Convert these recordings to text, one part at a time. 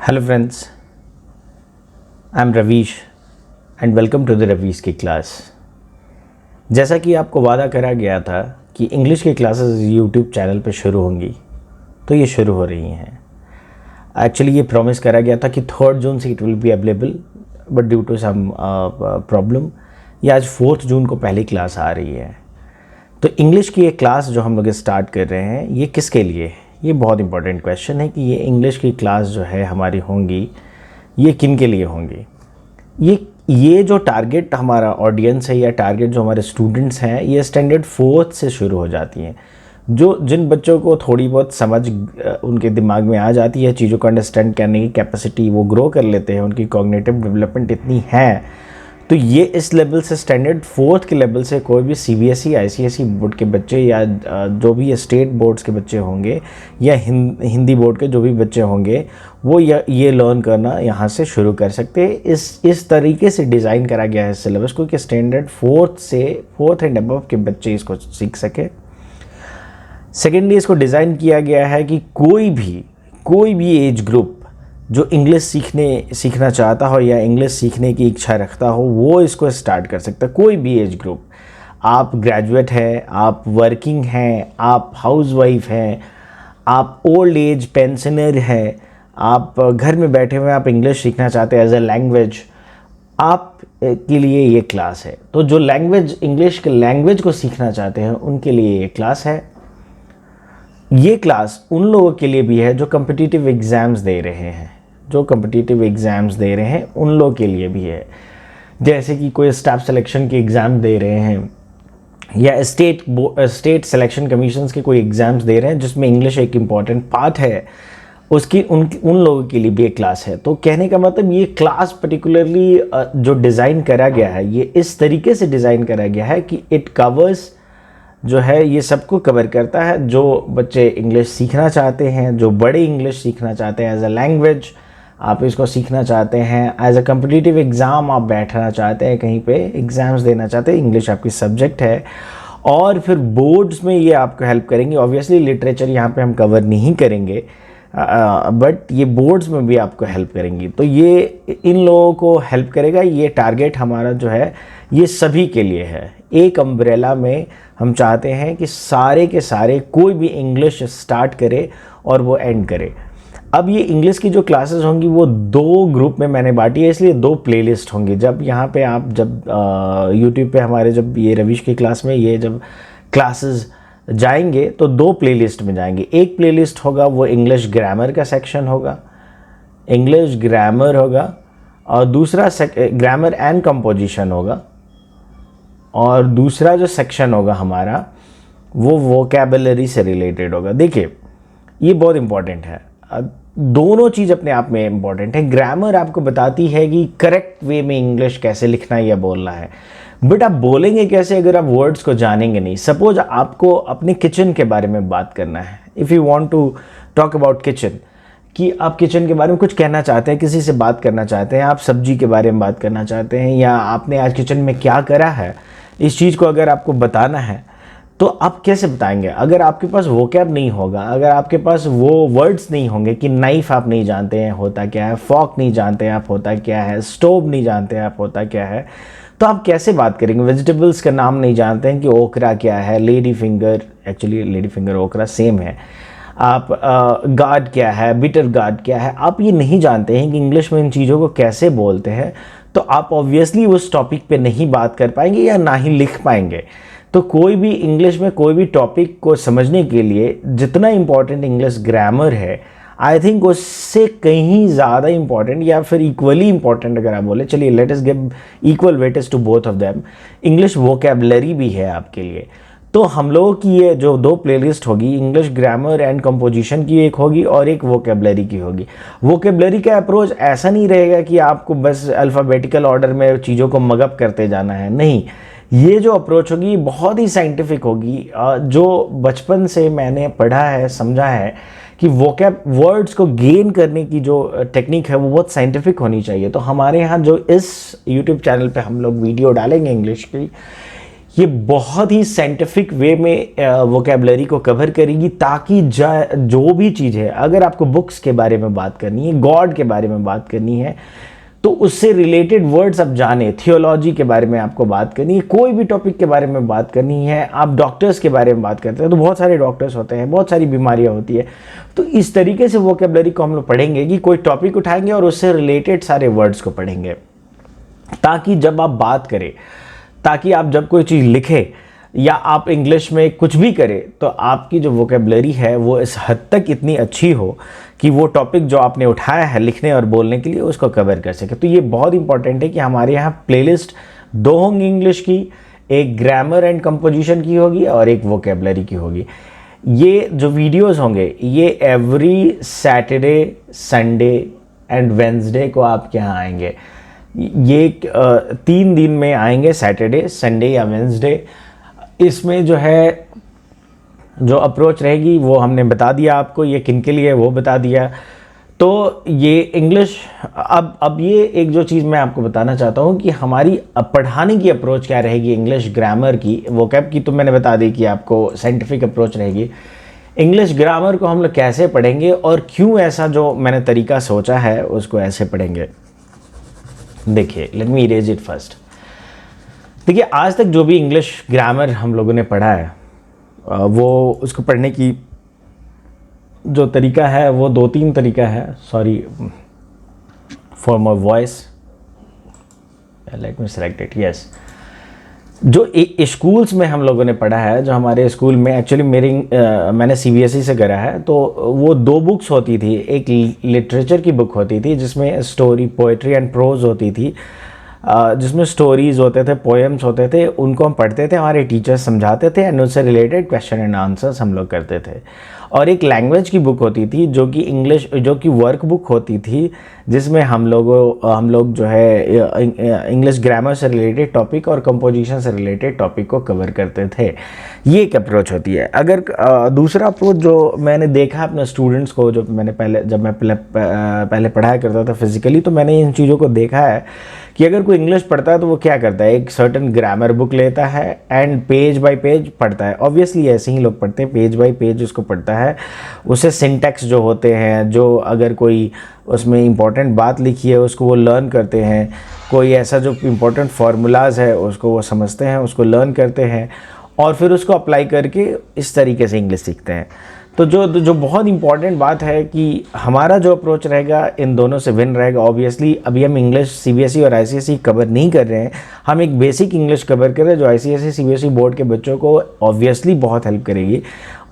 Hello friends, I am Ravish and welcome to the Ravish की class. जैसा कि आपको वादा करा गया था कि इंग्लिश की क्लासेस यूट्यूब चैनल पे शुरू होंगी, तो ये शुरू हो रही हैं। एक्चुअली ये प्रॉमिस करा गया था कि 3 जून से it will be available, but due to some problem ये आज 4 जून को पहली क्लास आ रही है। तो इंग्लिश की एक क्लास जो हम लोग स्टार्ट कर रहे हैं, ये किसके लिए है? ये बहुत इंपॉर्टेंट क्वेश्चन है कि ये इंग्लिश की क्लास जो है हमारी होंगी, ये किन के लिए होंगी। ये जो टारगेट हमारा ऑडियंस है या टारगेट जो हमारे स्टूडेंट्स हैं, ये स्टैंडर्ड 4th से शुरू हो जाती हैं। जिन बच्चों को थोड़ी बहुत समझ उनके दिमाग में आ जाती है, चीज़ों को अंडरस्टैंड करने की कैपेसिटी वो ग्रो कर लेते हैं, उनकी कॉग्निटिव डेवलपमेंट इतनी है, तो ये इस लेवल से स्टैंडर्ड 4th के लेवल से कोई भी CBSE ICSE बोर्ड के बच्चे या जो भी स्टेट बोर्ड्स के बच्चे होंगे या हिंदी बोर्ड के जो भी बच्चे होंगे, वो ये लर्न करना यहाँ से शुरू कर सकते हैं। इस तरीके से डिज़ाइन करा गया है सिलेबस को कि स्टैंडर्ड 4th एंड अबव के बच्चे इसको सीख सके। सेकेंडली, इसको डिज़ाइन किया गया है कि कोई भी एज ग्रुप जो इंग्लिश सीखना चाहता हो या इंग्लिश सीखने की इच्छा रखता हो, वो इसको स्टार्ट कर सकता है। कोई भी एज ग्रुप, आप ग्रेजुएट हैं, आप वर्किंग हैं, आप हाउसवाइफ हैं, आप ओल्ड एज पेंशनर हैं, आप घर में बैठे हुए आप इंग्लिश सीखना चाहते हैं एज ए लैंग्वेज, आप के लिए ये क्लास है। तो जो इंग्लिश के लैंग्वेज को सीखना चाहते हैं, उनके लिए ये क्लास है। ये क्लास उन लोगों के लिए भी है जो कॉम्पिटिटिव एग्ज़ाम्स दे रहे हैं, उन लोगों के लिए भी है। जैसे कि कोई स्टाफ सिलेक्शन के एग्ज़ाम दे रहे हैं या स्टेट सिलेक्शन कमीशंस के कोई एग्ज़ाम्स दे रहे हैं जिसमें इंग्लिश एक इम्पॉर्टेंट पार्ट है, उन लोगों के लिए भी एक क्लास है। तो कहने का मतलब, ये क्लास पर्टिकुलरली जो डिज़ाइन करा गया है, ये इस तरीके से डिज़ाइन करा गया है कि इट कवर्स जो है, ये सबको कवर करता है। जो बच्चे इंग्लिश सीखना चाहते हैं, जो बड़े इंग्लिश सीखना चाहते हैं एज अ लैंग्वेज, आप इसको सीखना चाहते हैं एज अ कॉम्पिटिटिव एग्ज़ाम, आप बैठना चाहते हैं कहीं पे एग्ज़ाम्स देना चाहते हैं, इंग्लिश आपकी सब्जेक्ट है, और फिर बोर्ड्स में ये आपको हेल्प करेंगे। ऑब्वियसली लिटरेचर यहाँ पे हम कवर नहीं करेंगे, बट ये बोर्ड्स में भी आपको हेल्प करेंगी। तो ये इन लोगों को हेल्प करेगा। ये टारगेट हमारा जो है, ये सभी के लिए है। एक अम्ब्रेला में हम चाहते हैं कि सारे के सारे कोई भी इंग्लिश स्टार्ट करे और वो एंड करे। अब ये इंग्लिश की जो क्लासेस होंगी, वो 2 ग्रुप में मैंने बांटी है, इसलिए 2 प्लेलिस्ट होंगी। जब यहाँ पे आप यूट्यूब पे हमारे जब ये रवीश की क्लास में ये जब क्लासेस जाएंगे, तो 2 प्लेलिस्ट में जाएंगे। एक प्लेलिस्ट होगा वो इंग्लिश ग्रामर का सेक्शन होगा, इंग्लिश ग्रामर होगा, और दूसरा ग्रामर एंड कंपोजिशन होगा, और दूसरा जो सेक्शन होगा हमारा, वो वोकैबुलरी से रिलेटेड होगा। देखिए, ये बहुत इंपॉर्टेंट है। दोनों चीज़ अपने आप में इंपॉर्टेंट है। ग्रामर आपको बताती है कि करेक्ट वे में इंग्लिश कैसे लिखना है या बोलना है, बट आप बोलेंगे कैसे अगर आप वर्ड्स को जानेंगे नहीं। सपोज आपको अपने किचन के बारे में बात करना है, if you want to talk about kitchen, कि आप किचन के बारे में कुछ कहना चाहते हैं, किसी से बात करना चाहते हैं, आप सब्जी के बारे में बात करना चाहते हैं, या आपने आज किचन में क्या करा है, इस चीज़ को अगर आपको बताना है, तो आप कैसे बताएंगे? अगर आपके पास वोकैब नहीं होगा, अगर आपके पास वो वर्ड्स नहीं होंगे कि नाइफ आप नहीं जानते हैं होता क्या है, फॉक नहीं जानते हैं आप होता क्या है, स्टोव नहीं जानते हैं आप होता क्या है, तो आप कैसे बात करेंगे? वेजिटेबल्स का नाम नहीं जानते हैं कि ओकरा क्या है, lady finger, actually lady finger ओकरा सेम है, आप गार्ड क्या है, बिटर गार्ड क्या है, आप ये नहीं जानते हैं कि इंग्लिश में इन चीज़ों को कैसे बोलते हैं, तो आप ऑब्वियसली उस टॉपिक पे नहीं बात कर पाएंगे या ना ही लिख पाएंगे। तो कोई भी इंग्लिश में कोई भी टॉपिक को समझने के लिए जितना इम्पॉर्टेंट इंग्लिश ग्रामर है, आई थिंक उससे कहीं ज़्यादा इम्पॉर्टेंट या फिर इक्वली इम्पॉर्टेंट अगर आप बोले, चलिए let us give equal weightage to both of them, English vocabulary भी है आपके लिए। तो हम लोगों की ये जो 2 प्लेलिस्ट होगी, इंग्लिश ग्रामर एंड कंपोजिशन की एक होगी और एक वोकैबुलरी की होगी। वोकैबुलरी का अप्रोच ऐसा नहीं रहेगा कि आपको बस अल्फ़ाबेटिकल ऑर्डर में चीज़ों को मगअप करते जाना है, नहीं। ये जो अप्रोच होगी बहुत ही साइंटिफिक होगी। जो बचपन से मैंने पढ़ा है, समझा है कि वोकैब वर्ड्स को गेन करने की जो टेक्निक है, वो बहुत साइंटिफिक होनी चाहिए। तो हमारे यहाँ जो इस यूट्यूब चैनल पे हम लोग वीडियो डालेंगे इंग्लिश की, ये बहुत ही साइंटिफिक वे में वोकेबलरी को कवर करेगी, ताकि जो भी चीज़ है, अगर आपको बुक्स के बारे में बात करनी है, गॉड के बारे में बात करनी है, तो उससे रिलेटेड वर्ड्स आप जाने, थियोलॉजी के बारे में आपको बात करनी है, कोई भी टॉपिक के बारे में बात करनी है, आप डॉक्टर्स के बारे में बात करते हैं तो बहुत सारे डॉक्टर्स होते हैं, बहुत सारी बीमारियां होती है, तो इस तरीके से वोकेबलरी को हम लोग पढ़ेंगे कि कोई टॉपिक उठाएंगे और उससे रिलेटेड सारे वर्ड्स को पढ़ेंगे, ताकि जब आप बात करें, ताकि आप जब कोई चीज़ लिखें या आप इंग्लिश में कुछ भी करें, तो आपकी जो वोकेबलरी है वो इस हद तक इतनी अच्छी हो कि वो टॉपिक जो आपने उठाया है लिखने और बोलने के लिए उसको कवर कर सके। तो ये बहुत इंपॉर्टेंट है कि हमारे यहाँ प्लेलिस्ट 2 होंगी इंग्लिश की, एक ग्रामर एंड कंपोजिशन की होगी और एक वोकेबलरी की होगी। ये जो वीडियोस होंगे ये every Saturday, Sunday and Wednesday को आपके यहाँ आएंगे। ये 3 दिन में आएंगे, सैटरडे, संडे या वेंसडे। इसमें जो है जो अप्रोच रहेगी वो हमने बता दिया आपको, ये किन के लिए वो बता दिया। तो ये इंग्लिश, अब ये एक जो चीज़ मैं आपको बताना चाहता हूँ कि हमारी पढ़ाने की अप्रोच क्या रहेगी इंग्लिश ग्रामर की। वोकैब की तो मैंने बता दी कि आपको साइंटिफिक अप्रोच रहेगी। इंग्लिश ग्रामर को हम लोग कैसे पढ़ेंगे और क्यों ऐसा जो मैंने तरीका सोचा है उसको ऐसे पढ़ेंगे। देखिए, let me erase it first. देखिए, आज तक जो भी इंग्लिश ग्रामर हम लोगों ने पढ़ा है वो उसको पढ़ने की जो तरीका है वो 2-3 तरीका है। Sorry for my voice, let me select it. Yes, जो स्कूल्स में हम लोगों ने पढ़ा है, जो हमारे स्कूल में एक्चुअली मैंने सीबीएसई से करा है, तो वो 2 बुक्स होती थी। एक लिटरेचर की बुक होती थी जिसमें स्टोरी, पोएट्री एंड प्रोज होती थी, जिसमें स्टोरीज़ होते थे, पोएम्स होते थे, उनको हम पढ़ते थे, हमारे टीचर्स समझाते थे एंड उससे रिलेटेड क्वेश्चन एंड आंसर्स हम लोग करते थे। और एक लैंग्वेज की बुक होती थी जो कि वर्क बुक होती थी, जिसमें हम लोग जो है इंग्लिश ग्रामर से रिलेटेड टॉपिक और कंपोजिशन से रिलेटेड टॉपिक को कवर करते थे। ये एक अप्रोच होती है। अगर दूसरा अप्रोच जो मैंने देखा अपने स्टूडेंट्स को, जब मैं पहले पढ़ाया करता था फिजिकली, तो मैंने इन चीज़ों को देखा है कि अगर कोई इंग्लिश पढ़ता है तो वो क्या करता है, एक सर्टेन ग्रामर बुक लेता है एंड पेज बाय पेज पढ़ता है। ऑब्वियसली ऐसे ही लोग पढ़ते हैं, पेज बाय पेज उसको पढ़ता है। उसे सिंटैक्स जो होते हैं, जो अगर कोई उसमें इंपॉर्टेंट बात लिखी है उसको वो लर्न करते हैं, कोई ऐसा जो इंपॉर्टेंट फार्मूलाज है उसको वो समझते हैं, उसको लर्न करते हैं और फिर उसको अप्लाई करके इस तरीके से इंग्लिश सीखते हैं। तो जो बहुत इंपॉर्टेंट बात है कि हमारा जो अप्रोच रहेगा इन दोनों से विन रहेगा। ऑब्वियसली अभी हम इंग्लिश सीबीएसई और आईसीएसई कवर नहीं कर रहे हैं, हम एक बेसिक इंग्लिश कवर कर रहे हैं जो आईसीएसई सीबीएसई बोर्ड के बच्चों को ऑब्वियसली बहुत हेल्प करेगी।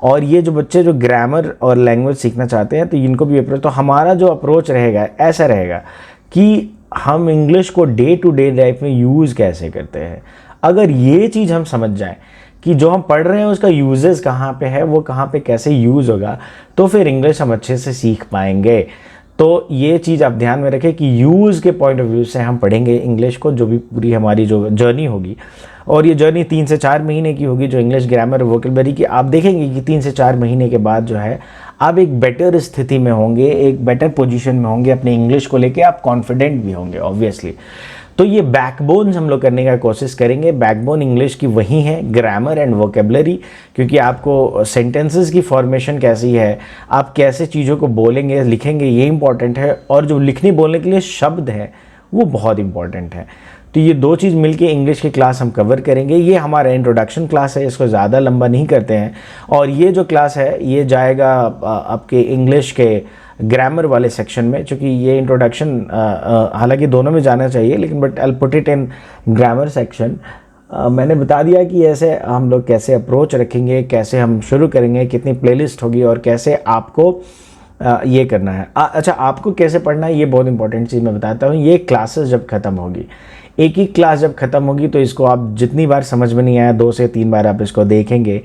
और ये जो बच्चे जो ग्रामर और लैंग्वेज सीखना चाहते हैं तो इनको भी अप्रोच, तो हमारा जो अप्रोच रहेगा ऐसा रहेगा कि हम इंग्लिश को डे टू डे लाइफ में यूज़ कैसे करते हैं। अगर ये चीज़ हम समझ जाएं कि जो हम पढ़ रहे हैं उसका यूजेस कहाँ पे है, वो कहाँ पे कैसे यूज़ होगा, तो फिर इंग्लिश हम अच्छे से सीख पाएंगे। तो ये चीज़ आप ध्यान में रखें कि यूज़ के पॉइंट ऑफ व्यू से हम पढ़ेंगे इंग्लिश को, जो भी पूरी हमारी जो जर्नी होगी। और ये जर्नी 3 से 4 महीने की होगी जो इंग्लिश ग्रामर और वोकैबुलरी की। आप देखेंगे कि 3 से 4 महीने के बाद जो है आप एक बेटर स्थिति में होंगे, एक बेटर पोजीशन में होंगे अपने इंग्लिश को लेके, आप कॉन्फिडेंट भी होंगे ऑब्वियसली। तो ये बैकबोन्स हम लोग करने का कोशिश करेंगे। बैकबोन इंग्लिश की वही है, ग्रामर एंड वोकैबुलरी, क्योंकि आपको सेंटेंसेस की फॉर्मेशन कैसी है, आप कैसे चीज़ों को बोलेंगे लिखेंगे, ये इंपॉर्टेंट है। और जो लिखने बोलने के लिए शब्द है वो बहुत इंपॉर्टेंट है। तो ये 2 चीज़ मिलके इंग्लिश की क्लास हम कवर करेंगे। ये हमारा इंट्रोडक्शन क्लास है, इसको ज़्यादा लंबा नहीं करते हैं। और ये जो क्लास है ये जाएगा आपके इंग्लिश के ग्रामर वाले सेक्शन में, चूँकि ये इंट्रोडक्शन हालांकि दोनों में जाना चाहिए, लेकिन but I put it in grammar section. मैंने बता दिया कि ऐसे हम लोग कैसे अप्रोच रखेंगे, कैसे हम शुरू करेंगे, कितनी प्लेलिस्ट होगी और कैसे आपको ये करना है। अच्छा, आपको कैसे पढ़ना है ये बहुत इंपॉर्टेंट चीज़ मैं बताता हूँ। ये क्लासेस जब ख़त्म होगी, एक ही क्लास जब ख़त्म होगी तो इसको आप जितनी बार समझ में नहीं आया 2 से 3 बार आप इसको देखेंगे।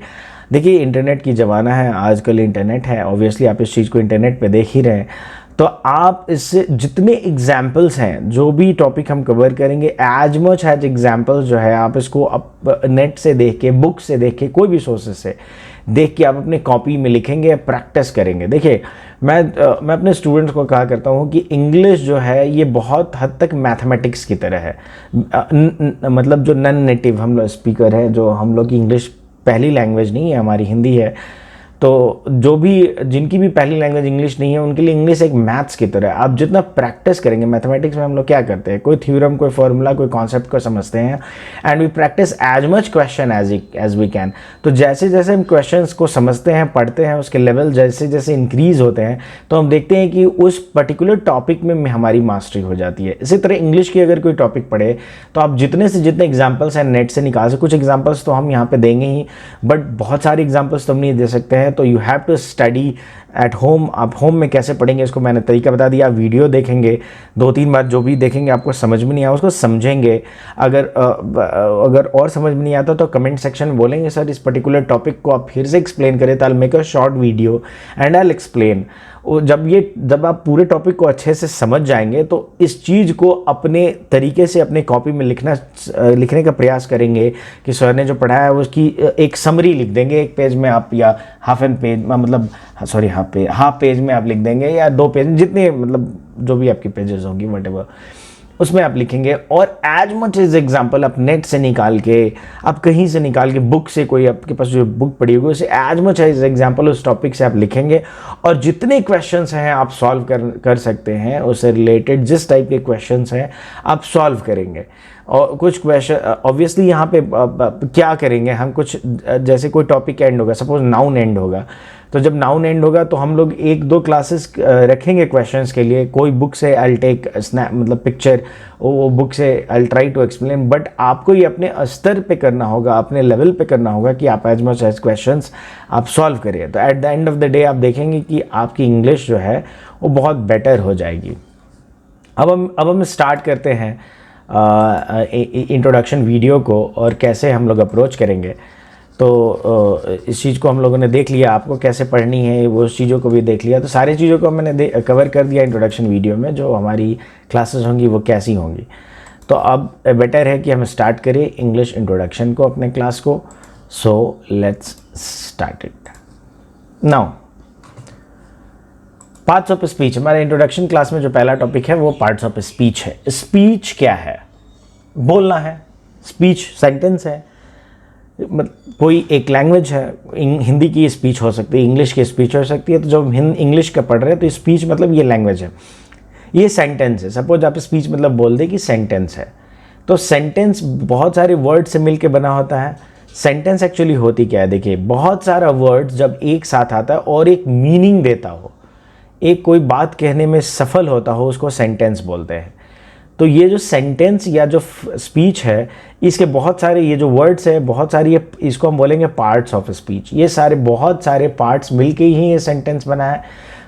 देखिए, इंटरनेट की ज़माना है, आजकल इंटरनेट है, ऑब्वियसली आप इस चीज़ को इंटरनेट पे देख ही रहे हैं। तो आप इससे जितने एग्जाम्पल्स हैं, जो भी टॉपिक हम कवर करेंगे, एज मच एज एग्जाम्पल्स जो है आप इसको नेट से देख के, बुक से देख के, कोई भी सोर्सेस से देख के आप अपने कॉपी में लिखेंगे या प्रैक्टिस करेंगे। देखिए मैं अपने स्टूडेंट्स को कहा करता हूँ कि इंग्लिश जो है ये बहुत हद तक मैथमेटिक्स की तरह है। मतलब जो नॉन नेटिव हम लोग स्पीकर हैं, जो हम लोग की इंग्लिश पहली लैंग्वेज नहीं है, हमारी हिंदी है, तो जो भी जिनकी भी पहली लैंग्वेज इंग्लिश नहीं है उनके लिए इंग्लिश एक मैथ्स की तरह है। आप जितना प्रैक्टिस करेंगे, मैथमेटिक्स में हम लोग क्या करते हैं, कोई थ्योरम, कोई फॉर्मूला, कोई कॉन्सेप्ट को समझते हैं and we practice as much question as we can. तो जैसे जैसे हम क्वेश्चंस को समझते हैं, पढ़ते हैं, उसके लेवल जैसे जैसे इंक्रीज होते हैं तो हम देखते हैं कि उस पर्टिकुलर टॉपिक में हमारी मास्टरी हो जाती है। इसी तरह इंग्लिश की अगर कोई टॉपिक पढ़े तो आप जितने से जितने एग्जाम्पल्स हैं नेट से निकाल सकते। कुछ एग्जाम्पल्स तो हम यहाँ पे देंगे ही, बट बहुत सारे एग्जाम्पल्स तो हम नहीं दे सकते हैं। तो you have to study at home. आप होम में कैसे पढ़ेंगे इसको मैंने तरीका बता दिया। वीडियो देखेंगे, 2-3 बार जो भी देखेंगे आपको समझ में नहीं आया उसको समझेंगे। अगर और समझ में नहीं आता तो कमेंट सेक्शन में बोलेंगे सर इस पर्टिकुलर टॉपिक को आप फिर से एक्सप्लेन करें, तो I will make a short video and I will explain. जब आप पूरे टॉपिक को अच्छे से समझ जाएंगे तो इस चीज़ को अपने तरीके से अपने कॉपी में लिखने का प्रयास करेंगे कि सर ने जो पढ़ाया है उसकी एक समरी लिख देंगे एक पेज में आप, या हाफ पेज में आप लिख देंगे, या 2 पेज, जितने मतलब जो भी आपकी पेजेस होंगी व्हाटएवर उसमें आप लिखेंगे। और एज मच एज एग्जाम्पल आप नेट से निकाल के, आप कहीं से निकाल के, बुक से, कोई आपके पास जो बुक पड़ी होगी उसे एज मच एज एग्जाम्पल उस टॉपिक से आप लिखेंगे और जितने क्वेश्चंस हैं आप सॉल्व कर सकते हैं, उससे रिलेटेड जिस टाइप के क्वेश्चंस हैं आप सॉल्व करेंगे। और कुछ क्वेश्चन ऑब्वियसली यहाँ पे क्या करेंगे हम, कुछ जैसे कोई टॉपिक एंड होगा, सपोज नाउन एंड होगा, तो जब नाउन एंड होगा तो हम लोग 1-2 क्लासेस रखेंगे क्वेश्चंस के लिए। कोई बुक से आई विल टेक स्नैप, मतलब पिक्चर, वो बुक से I will try to explain, but आपको ये अपने स्तर पे करना होगा, अपने लेवल पे करना होगा कि आप एज मच एज क्वेश्चंस आप सॉल्व करिए। तो eight the end of the day आप देखेंगे कि आपकी इंग्लिश जो है वो बहुत बेटर हो जाएगी। अब हम स्टार्ट करते हैं इंट्रोडक्शन वीडियो को और कैसे हम लोग अप्रोच करेंगे। तो इस चीज़ को हम लोगों ने देख लिया, आपको कैसे पढ़नी है वो चीज़ों को भी देख लिया। तो सारी चीज़ों को मैंने कवर कर दिया इंट्रोडक्शन वीडियो में, जो हमारी क्लासेस होंगी वो कैसी होंगी। तो अब बेटर है कि हम स्टार्ट करें इंग्लिश इंट्रोडक्शन को, अपने क्लास को। So let's start it now. Parts of speech, हमारे इंट्रोडक्शन क्लास में जो पहला टॉपिक है वो पार्ट्स ऑफ स्पीच है। स्पीच क्या है? बोलना है। स्पीच सेंटेंस है, कोई एक लैंग्वेज है, हिंदी की स्पीच हो सकती है, इंग्लिश की स्पीच हो सकती है। तो जब हम इंग्लिश का पढ़ रहे हैं तो स्पीच मतलब ये लैंग्वेज है, ये सेंटेंस है। सपोज आप स्पीच मतलब बोल दे कि सेंटेंस है, तो सेंटेंस बहुत सारे वर्ड से मिलके बना होता है। सेंटेंस एक्चुअली होती क्या है, देखिए बहुत सारा वर्ड जब एक साथ आता है और एक मीनिंग देता हो, एक कोई बात कहने में सफल होता हो, उसको सेंटेंस बोलते हैं। तो ये जो सेंटेंस या जो स्पीच है, इसके बहुत सारे ये जो वर्ड्स है, बहुत सारी इसको हम बोलेंगे पार्ट्स ऑफ स्पीच। ये सारे बहुत सारे पार्ट्स मिलके ही ये सेंटेंस बना है।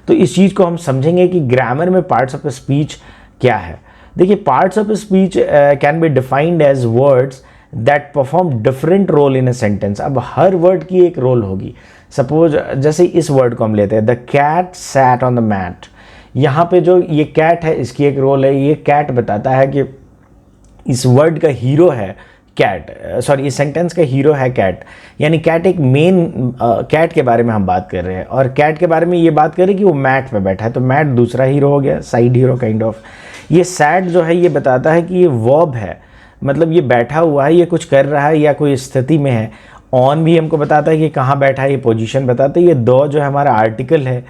तो इस चीज़ को हम समझेंगे कि ग्रामर में पार्ट्स ऑफ स्पीच क्या है। देखिए parts of speech can be defined as words that perform different role in a sentence. अब हर वर्ड की एक रोल होगी। सपोज जैसे इस वर्ड को हम लेते हैं, the cat sat on the mat. यहाँ पे जो ये कैट है इसकी एक रोल है। ये कैट बताता है कि इस वर्ड का हीरो है कैट, सॉरी इस सेंटेंस का हीरो है कैट, यानी कैट एक मेन कैट के बारे में हम बात कर रहे हैं। और कैट के बारे में ये बात कर रहे हैं कि वो मैट पे बैठा है, तो मैट दूसरा हीरो हो गया, साइड हीरो काइंड ऑफ। ये सैट जो है ये बताता है कि ये वर्ब है, मतलब ये बैठा हुआ है, ये कुछ कर रहा है या कोई स्थिति में है। ऑन भी हमको बताता है कि कहाँ बैठा है, ये पोजीशन बताता है। ये दो जो है हमारा आर्टिकल है।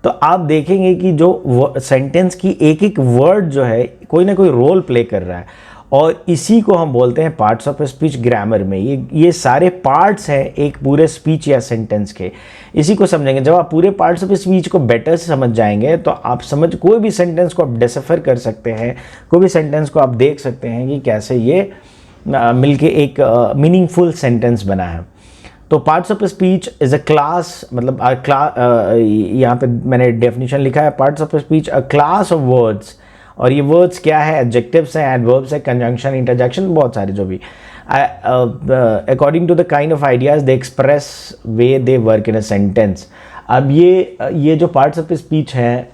तो आप देखेंगे कि जो सेंटेंस की एक एक वर्ड जो है कोई ना कोई रोल प्ले कर रहा है, और इसी को हम बोलते हैं पार्ट्स ऑफ स्पीच ग्रामर में। ये सारे पार्ट्स हैं एक पूरे स्पीच या सेंटेंस के, इसी को समझेंगे। जब आप पूरे पार्ट्स ऑफ स्पीच को बेटर से समझ जाएंगे तो आप कोई भी सेंटेंस को आप डिसफर कर सकते हैं, कोई भी सेंटेंस को आप देख सकते हैं कि कैसे ये मिलके एक मीनिंगफुल सेंटेंस बना है। तो parts of speech is a class, मतलब यहाँ पे मैंने डेफिनेशन लिखा है, parts of speech a class of words. और ये वर्ड्स क्या है, एडजेक्टिव्स हैं, एडवर्ब्स है, कंजंक्शन, इंटरजेक्शन, बहुत सारे जो भी according to the kind of ideas they express way they work in a sentence. अब ये जो पार्ट्स ऑफ स्पीच हैं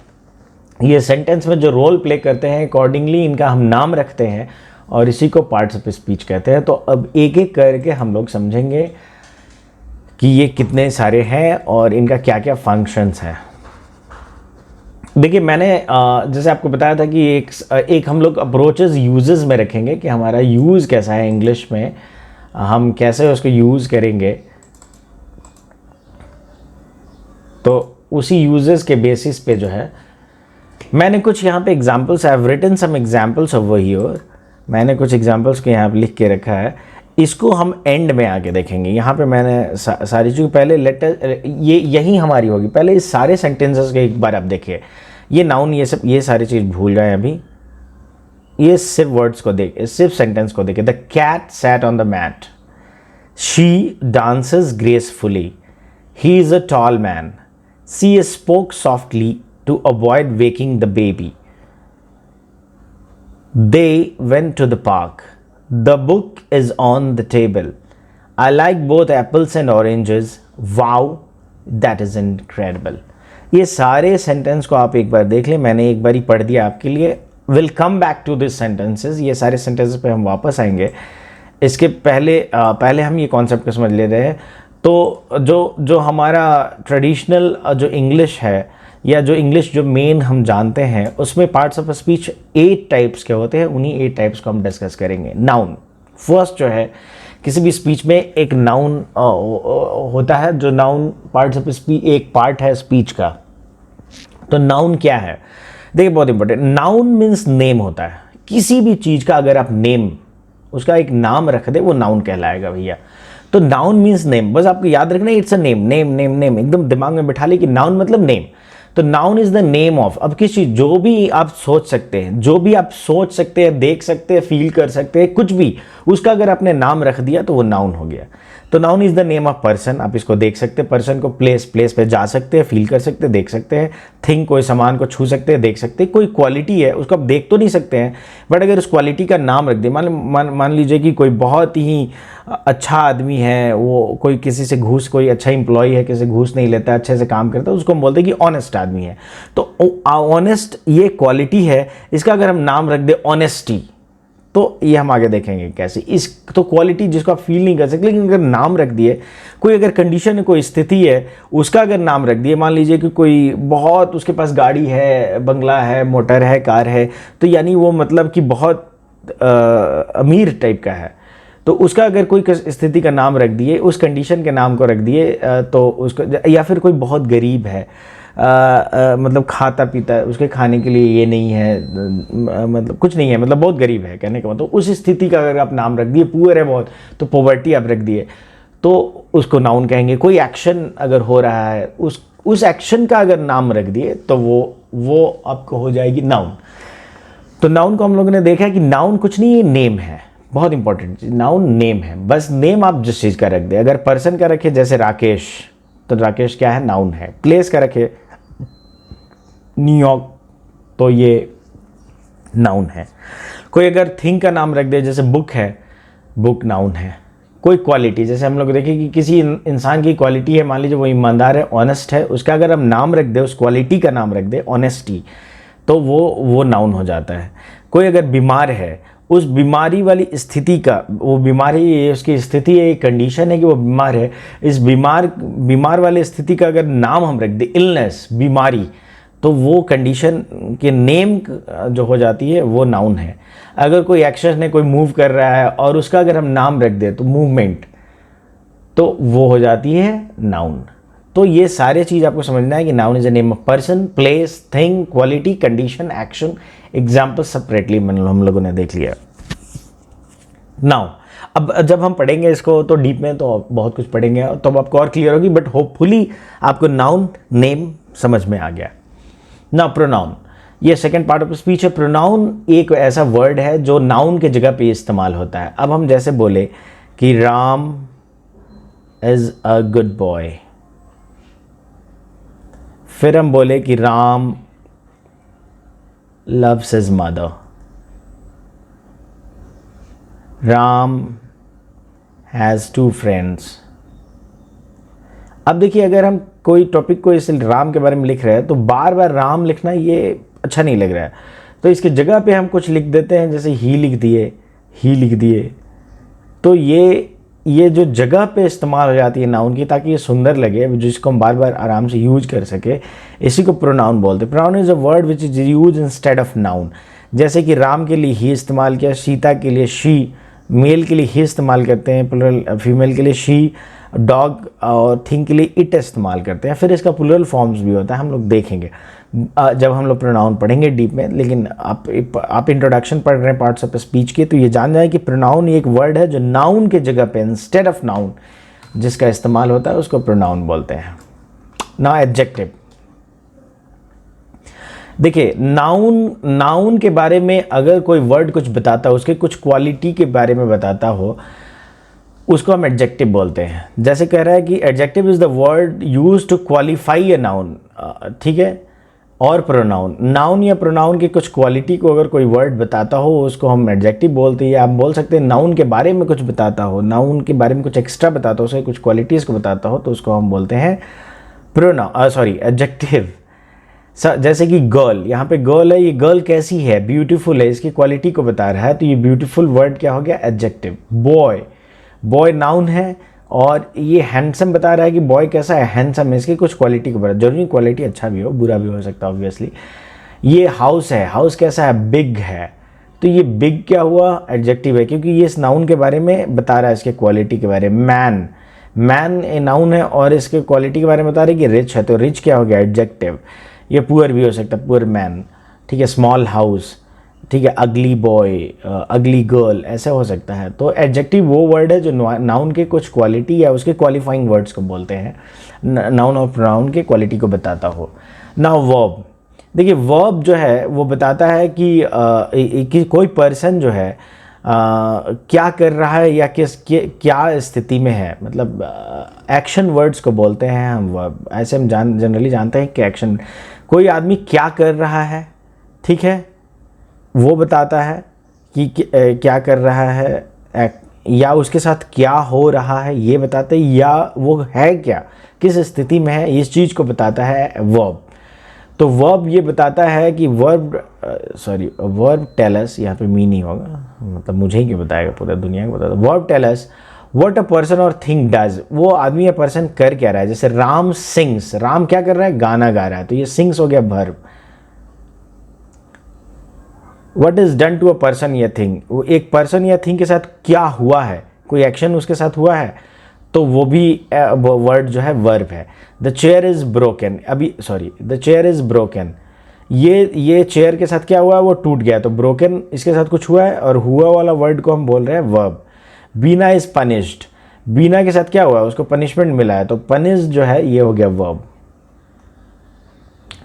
ये सेंटेंस में जो रोल प्ले करते हैं अकॉर्डिंगली इनका हम नाम रखते हैं और इसी को पार्ट्स ऑफ स्पीच कहते हैं। तो अब एक एक करके हम लोग समझेंगे कि ये कितने सारे हैं और इनका क्या क्या फंक्शंस हैं। देखिए मैंने जैसे आपको बताया था कि एक हम लोग अप्रोचेस यूजेस में रखेंगे कि हमारा यूज़ कैसा है इंग्लिश में, हम कैसे उसको यूज़ करेंगे, तो उसी यूजेस के बेसिस पे जो है मैंने कुछ यहाँ पे examples, I have written some examples over here, मैंने कुछ एग्जांपल्स को यहाँ पे लिख के रखा है, इसको हम एंड में आके देखेंगे। यहाँ पे मैंने सारी चीज़ पहले लेटर यही हमारी होगी। पहले इस सारे सेंटेंसेस के एक बार आप देखिए, ये नाउन ये सब ये सारी चीज़ भूल जाए अभी, ये सिर्फ वर्ड्स को देख, सिर्फ सेंटेंस को देखिए। The cat sat on the mat, she dances gracefully, he is a tall man, she spoke softly to avoid waking the baby. They went to the park. The book is on the table. I like both apples and oranges. Wow, that is incredible. ये सारे sentence को आप एक बार देख लें, मैंने एक बार ही पढ़ दिया आपके लिए। We'll come back to these sentences. ये सारे sentences पे हम वापस आएंगे। इसके पहले हम ये कॉन्सेप्ट को समझ ले रहे हैं। तो जो हमारा ट्रेडिशनल जो इंग्लिश है या जो इंग्लिश जो मेन हम जानते हैं, उसमें पार्ट्स ऑफ स्पीच 8 टाइप्स के होते हैं। उन्हीं 8 टाइप्स को हम डिस्कस करेंगे। नाउन फर्स्ट जो है, किसी भी स्पीच में एक नाउन होता है, जो नाउन पार्ट्स ऑफ स्पीच एक पार्ट है स्पीच का। तो नाउन क्या है, देखिए बहुत इंपॉर्टेंट, नाउन मीन्स नेम होता है। किसी भी चीज़ का अगर आप नेम, उसका एक नाम रख दे, वो नाउन कहलाएगा भैया। तो नाउन मीन्स नेम, बस आपको याद रखना, it's a name, name name name, एकदम दिमाग में बिठा ले कि नाउन मतलब नेम। तो noun is the name of, अब किसी चीज, जो भी आप सोच सकते हैं, जो भी आप सोच सकते हैं, देख सकते हैं, फील कर सकते हैं, कुछ भी, उसका अगर आपने नाम रख दिया तो वो नाउन हो गया। तो noun is the name of person, आप इसको देख सकते हैं, पर्सन को प्लेस पे जा सकते हैं, फील कर सकते हैं, देख सकते हैं। थिंग, कोई सामान को छू सकते हैं, देख सकते हैं। कोई क्वालिटी है, उसको आप देख तो नहीं सकते हैं, बट अगर उस क्वालिटी का नाम रख दिया, मान लीजिए कि कोई बहुत ही अच्छा आदमी है, वो कोई किसी से घूस, कोई अच्छा इंप्लॉय है, किसी से घूस नहीं लेता, अच्छे से काम करता है, उसको हम बोलते हैं कि ऑनेस्ट आदमी है। तो ऑनेस्ट ये क्वालिटी है, इसका अगर हम नाम रख दे ऑनेस्टी, तो ये हम आगे देखेंगे कैसे। इस तो क्वालिटी जिसको आप फील नहीं कर सकते, लेकिन अगर नाम रख दिए, कोई अगर कंडीशन है, कोई स्थिति है, उसका अगर नाम रख दिए, मान लीजिए कि कोई बहुत, उसके पास गाड़ी है, बंगला है, मोटर है, कार है, तो यानी वो मतलब कि बहुत अमीर टाइप का है, तो उसका अगर कोई स्थिति का नाम रख दिए, उस कंडीशन के नाम को रख दिए, तो उसको, या फिर कोई बहुत गरीब है, मतलब खाता पीता है, उसके खाने के लिए ये नहीं है, मतलब कुछ नहीं है, मतलब बहुत गरीब है, कहने का मतलब उस स्थिति का अगर आप नाम रख दिए, पुअर है बहुत, तो पॉवर्टी आप रख दिए, तो उसको नाउन कहेंगे। कोई एक्शन अगर हो रहा है, उस एक्शन का अगर नाम रख दिए, तो वो आपको हो जाएगी नाउन। तो नाउन को हम लोगों ने देखा है कि नाउन कुछ नहीं, ये नेम है, बहुत इंपॉर्टेंट चीज, नाउन नेम है, बस नेम आप जिस चीज़ का रख दे। अगर पर्सन का रखे जैसे राकेश, तो राकेश क्या है, नाउन है। प्लेस का रखे न्यूयॉर्क, तो ये नाउन है। कोई अगर थिंग का नाम रख दे, जैसे बुक है, बुक नाउन है। कोई क्वालिटी, जैसे हम लोग देखें कि किसी इंसान की क्वालिटी है, मान लीजिए वो ईमानदार है, ऑनेस्ट है, उसका अगर हम नाम रख दे, उस क्वालिटी का नाम रख दे ऑनेस्टी, तो वो नाउन हो जाता है। कोई अगर बीमार है, उस बीमारी वाली स्थिति का, वो बीमारी उसकी स्थिति है, एक कंडीशन है कि वो बीमार है, इस बीमार वाली स्थिति का अगर नाम हम रख दे, इलनेस, बीमारी, तो वो कंडीशन के नेम जो हो जाती है वो नाउन है। अगर कोई एक्शन है, कोई मूव कर रहा है और उसका अगर हम नाम रख दे, तो मूवमेंट, तो वो हो जाती है नाउन। तो ये सारे चीज़ आपको समझना है कि noun is a name of person, place, thing, quality, condition, action. Example separately हम लोगों ने देख लिया। नाउ अब जब हम पढ़ेंगे इसको तो डीप में तो बहुत कुछ पढ़ेंगे, तो अब आपको और क्लियर होगी, बट होपफुली आपको नाउन नेम समझ में आ गया। ना प्रोनाउन, ये सेकंड पार्ट ऑफ स्पीच है। प्रोनाउन एक ऐसा वर्ड है जो नाउन के जगह पे इस्तेमाल होता है। अब हम जैसे बोले कि Ram is a good boy, फिर हम बोले कि Ram loves his mother, Ram has 2 friends. अब देखिए, अगर हम कोई टॉपिक को इस राम के बारे में लिख रहे हैं, तो बार बार राम लिखना ये अच्छा नहीं लग रहा है, तो इसके जगह पे हम कुछ लिख देते हैं, जैसे ही लिख दिए, तो ये ये जो जगह पे इस्तेमाल हो जाती है नाउन की ताकि ये सुंदर लगे, जिसको हम बार बार आराम से यूज कर सके, इसी को प्रोनाउन बोलते हैं। Pronoun is a word which is use instead of noun. जैसे कि राम के लिए ही इस्तेमाल किया, सीता के लिए शी, मेल के लिए ही इस्तेमाल करते हैं, प्लूरल फीमेल के लिए शी, डॉग और थिंग के लिए इट इस्तेमाल करते हैं। फिर इसका प्लूरल फॉर्म्स भी होता है, हम लोग देखेंगे जब हम लोग प्रोनाउन पढ़ेंगे डीप में। लेकिन आप इंट्रोडक्शन पढ़ रहे हैं पार्ट्स ऑफ स्पीच के, तो ये जान जाए कि प्रोनाउन एक वर्ड है जो नाउन के जगह पे इंस्टेड ऑफ नाउन जिसका इस्तेमाल होता है उसको प्रोनाउन बोलते हैं। नाउ एडजेक्टिव, देखिए नाउन के बारे में अगर कोई वर्ड कुछ बताता हो, उसके कुछ क्वालिटी के बारे में बताता हो, उसको हम एडजेक्टिव बोलते हैं। जैसे कह रहा है कि adjective is the word use to qualify a noun, ठीक है, और प्रोनाउन। नाउन या प्रोनाउन की कुछ क्वालिटी को अगर कोई वर्ड बताता हो उसको हम एडजेक्टिव बोलते हैं। आप बोल सकते हैं नाउन के बारे में कुछ बताता हो, नाउन के बारे में कुछ एक्स्ट्रा बताता हो, उसके कुछ क्वालिटीज़ को बताता हो, तो उसको हम बोलते हैं एडजेक्टिव। जैसे कि गर्ल, यहाँ पे गर्ल है, ये गर्ल कैसी है, ब्यूटीफुल है, इसकी क्वालिटी को बता रहा है, तो ये ब्यूटीफुल वर्ड क्या हो गया, एडजेक्टिव। बॉय नाउन है और ये हैंडसम बता रहा है कि बॉय कैसा है, हैंडसम है, इसकी कुछ क्वालिटी को बता, जरूरी क्वालिटी अच्छा भी हो बुरा भी हो सकता है ऑब्वियसली। ये हाउस है, हाउस कैसा है, बिग है, तो ये बिग क्या हुआ, एडजेक्टिव है, क्योंकि ये इस नाउन के बारे में बता रहा है, इसके क्वालिटी के बारे में। मैन ए नाउन है और इसके क्वालिटी के बारे में बता रहे हैं कि रिच है, तो रिच क्या हो गया, एडजेक्टिव। ये पुअर भी हो सकता है, पुअर मैन, ठीक है, स्मॉल हाउस, ठीक है, अगली बॉय, अगली गर्ल, ऐसा हो सकता है। तो एडजेक्टिव वो वर्ड है जो नाउन के कुछ क्वालिटी या उसके क्वालिफाइंग वर्ड्स को बोलते हैं, नाउन और प्रोनाउन के क्वालिटी को बताता हो। नाउ वर्ब, देखिए वर्ब जो है वो बताता है कि कोई पर्सन जो है क्या कर रहा है या क्या स्थिति में है, मतलब एक्शन वर्ड्स को बोलते हैं हम वर्ब। ऐसे हम जनरली जानते हैं कि एक्शन, कोई आदमी क्या कर रहा है, ठीक है, वो बताता है कि क्या कर रहा है, या उसके साथ क्या हो रहा है ये बताते हैं, या वो है क्या, किस स्थिति में है, इस चीज़ को बताता है वर्ब। तो वर्ब ये बताता है कि वर्ब टेल अस, यहाँ पे मीनिंग होगा, मतलब मुझे ही क्यों बताएगा, पूरा दुनिया को बताता। Verb tell us what a person और थिंग डज, वो आदमी या पर्सन कर क्या रहा है। जैसे राम सिंग्स, राम क्या कर रहा है, गाना गा रहा है, तो ये सिंग्स हो गया verb. What is done to a person या थिंग, वो एक पर्सन या थिंग के साथ क्या हुआ है, कोई एक्शन उसके साथ हुआ है, तो वो भी वर्ड जो है वर्ब है। The chair is broken, the chair is broken, ये चेयर के साथ क्या हुआ है, वो टूट गया, तो ब्रोकन इसके साथ कुछ हुआ है, और हुआ वाला वर्ड को हम बोल रहे हैं वर्ब। बीना इज पनिश्ड, बीना के साथ क्या हुआ है, उसको पनिशमेंट मिला है, तो पनिश जो है ये हो गया वर्ब,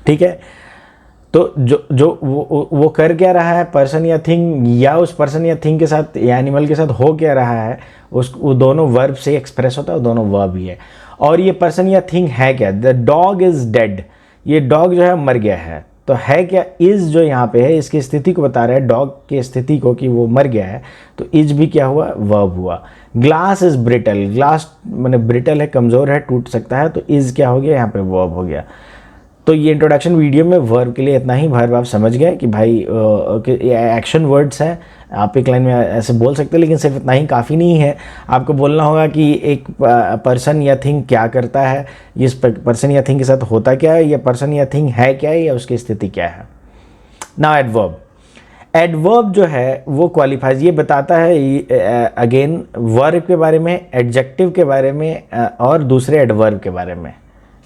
ठीक है। तो जो वो कर क्या रहा है, पर्सन या थिंग, या उस पर्सन या थिंग के साथ या एनिमल के साथ हो क्या रहा है, वो दोनों वर्ब से एक्सप्रेस होता है, वो दोनों वर्ब ही है। और ये पर्सन या थिंग है क्या, द डॉग इज डेड, ये डॉग जो है मर गया है, तो है क्या, इज जो यहाँ पे है इसकी स्थिति को बता रहा है, डॉग की स्थिति को कि वो मर गया है, तो इज भी क्या हुआ, वर्ब हुआ। ग्लास इज ब्रिटल, ग्लास मैंने ब्रिटल है, कमज़ोर है, टूट सकता है, तो इज क्या हो गया, यहाँ पे वर्ब हो गया। तो ये इंट्रोडक्शन वीडियो में वर्ब के लिए इतना ही। वर्ब आप समझ गए कि भाई एक्शन वर्ड्स हैं, आप एक लाइन में ऐसे बोल सकते हैं, लेकिन सिर्फ इतना ही काफ़ी नहीं है, आपको बोलना होगा कि एक पर्सन या थिंग क्या करता है, इस पर्सन या थिंग के साथ होता क्या है, या पर्सन या थिंग है क्या है, या उसकी स्थिति क्या है। नाउ एडवर्ब, एडवर्ब जो है वो क्वालिफाइज, ये बताता है अगेन वर्ब के बारे में, एडजेक्टिव के बारे में और दूसरे एडवर्ब के बारे में,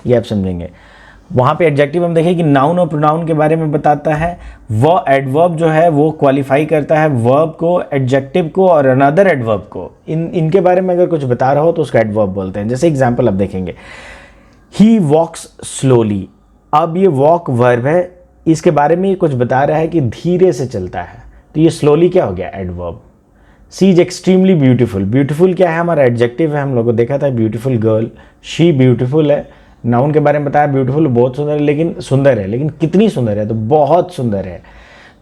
ये आप समझेंगे। वहाँ पे एडजेक्टिव हम देखें कि नाउन और प्रोनाउन के बारे में बताता है, वो एडवर्ब जो है वो क्वालिफाई करता है वर्ब को, एडजेक्टिव को और अनदर एडवर्ब को। इनके बारे में अगर कुछ बता रहा हो तो उसका एडवर्ब बोलते हैं। जैसे एग्जांपल अब देखेंगे, ही वॉक्स स्लोली, अब ये वॉक वर्ब है, इसके बारे में कुछ बता रहा है कि धीरे से चलता है, तो ये स्लोली क्या हो गया, adverb. She is extremely beautiful, beautiful क्या है, हमारा एडजेक्टिव है, हम लोगों को देखा था, ब्यूटीफुल गर्ल, शी ब्यूटीफुल है। नाउन के बारे में बताया, ब्यूटीफुल बहुत सुंदर है, लेकिन कितनी सुंदर है, तो बहुत सुंदर है।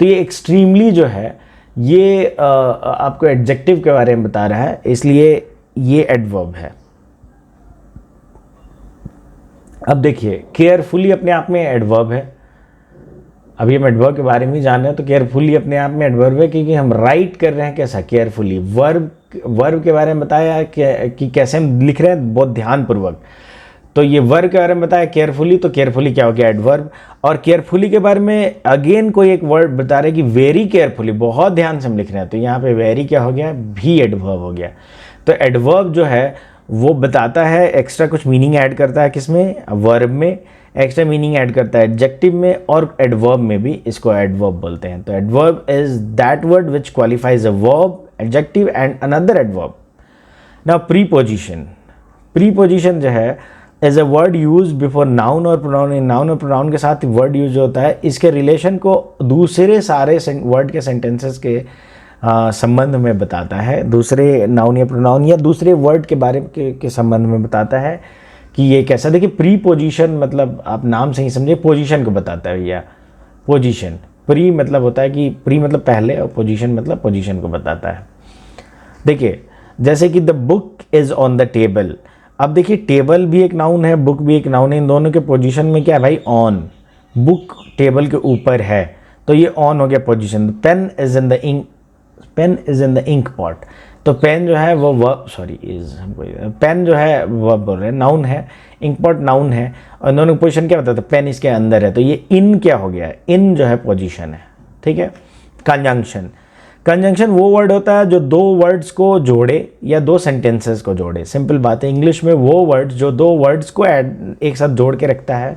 तो ये एक्सट्रीमली जो है ये आपको एडजेक्टिव के बारे में बता रहा है, इसलिए ये एडवर्ब है। अब देखिए केयरफुली अपने आप में एडवर्ब है, अभी हम एडवर्ब के बारे में जान रहे हैं, तो केयरफुली अपने आप में एडवर्ब है, क्योंकि हम राइट कर रहे हैं कैसा, केयरफुली। वर्ब वर्ब के बारे में बताया कि कैसे हम लिख रहे हैं बहुत ध्यानपूर्वक। तो ये वर्ब के बारे में बताया केयरफुली, तो केयरफुली क्या हो गया, एडवर्ब। और केयरफुली के बारे में अगेन कोई एक वर्ड बता रहे कि वेरी केयरफुली, बहुत ध्यान से हम लिख रहे हैं, तो यहाँ पे वेरी क्या हो गया, भी एडवर्ब हो गया। तो एडवर्ब जो है वो बताता है, एक्स्ट्रा कुछ मीनिंग ऐड करता है किसमें, वर्ब में, एक्स्ट्रा मीनिंग ऐड करता है एडजेक्टिव में, और एडवर्ब में भी इसको एडवर्ब बोलते हैं। तो adverb is that word which qualifies a verb, adjective and another adverb. Now preposition, preposition जो है as a word use before noun और प्रोनाउन। नाउन और प्रोनाउन के साथ वर्ड यूज होता है, इसके रिलेशन को दूसरे सारे वर्ड के सेंटेंसेस के संबंध में बताता है, दूसरे नाउन या प्रोनाउन या दूसरे वर्ड के बारे के संबंध में बताता है कि ये कैसा। देखिए प्रीपोजिशन मतलब आप नाम से ही समझे, पोजीशन को बताता है भैया। पोजीशन, प्री मतलब होता है कि प्री मतलब पहले, और पोजीशन मतलब पोजीशन को बताता है। देखिए जैसे कि the book is on the table. अब देखिए टेबल भी एक नाउन है, बुक भी एक नाउन है, इन दोनों के पोजीशन में क्या है भाई, ऑन। बुक टेबल के ऊपर है तो ये ऑन हो गया position. Pen is in the ink, pen is in the ink pot. तो पेन जो है वो पेन जो है वर्ब बोल रहे हैं, नाउन है, इंक पॉट नाउन है, और दोनों की पोजीशन क्या बताता है, पेन इसके अंदर है, तो ये इन क्या हो गया, इन जो है पोजीशन है, ठीक है। कंजंक्शन, कंजंक्शन वो वर्ड होता है जो दो वर्ड्स को जोड़े या दो सेंटेंसेस को जोड़े। सिंपल बात है, इंग्लिश में वो वर्ड्स जो दो वर्ड्स को एक साथ जोड़ के रखता है